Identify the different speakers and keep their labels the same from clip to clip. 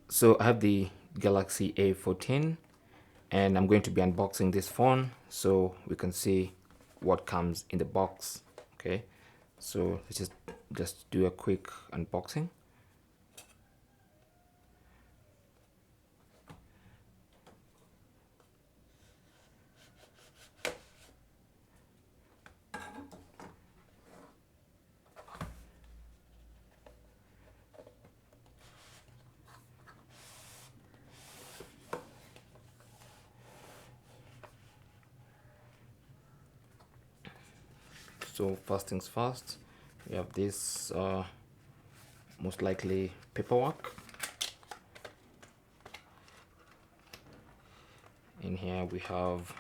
Speaker 1: So I have the Galaxy A14 and I'm going to be unboxing this phone so we can see what comes in the box. Okay, so let's just do a quick unboxing. So first things first, we have this most likely paperwork. In here we have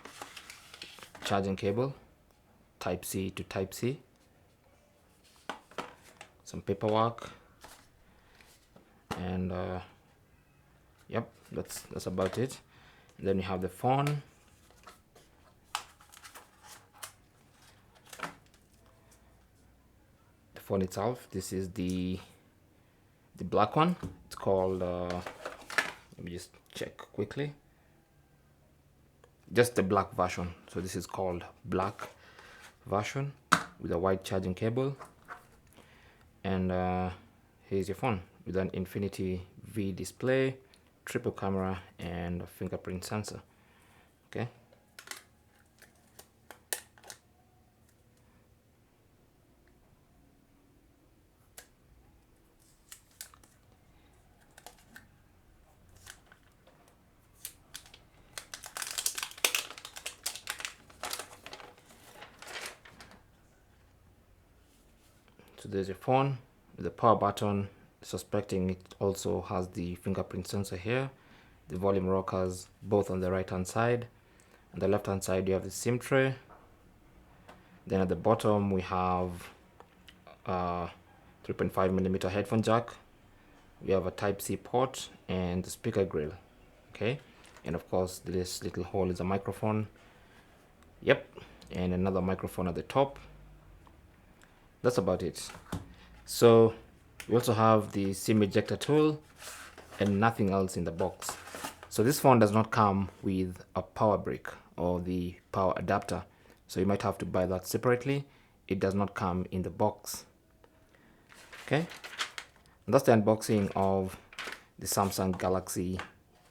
Speaker 1: charging cable, type C to type C, some paperwork, and yep, that's about it. And then we have the phone. The phone itself, this is the black one. It's called let me just check quickly. Just the black version. So this is called black version with a white charging cable. And here's your phone with an Infinity V display, triple camera, and a fingerprint sensor. Okay. So there's your phone with the power button. Suspecting it also has the fingerprint sensor here. The volume rockers both on the right hand side. On the left hand side you have the SIM tray. Then at the bottom we have a 3.5mm headphone jack. We have a type C port and the speaker grill. Okay, and of course this little hole is a microphone. Yep, and another microphone at the top. That's about it. So we also have the SIM ejector tool and nothing else in the box. So this phone does not come with a power brick or the power adapter, so you might have to buy that separately. It does not come in the box. Okay, and that's the unboxing of the Samsung Galaxy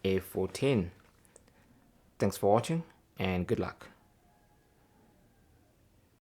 Speaker 1: A14. Thanks for watching and good luck.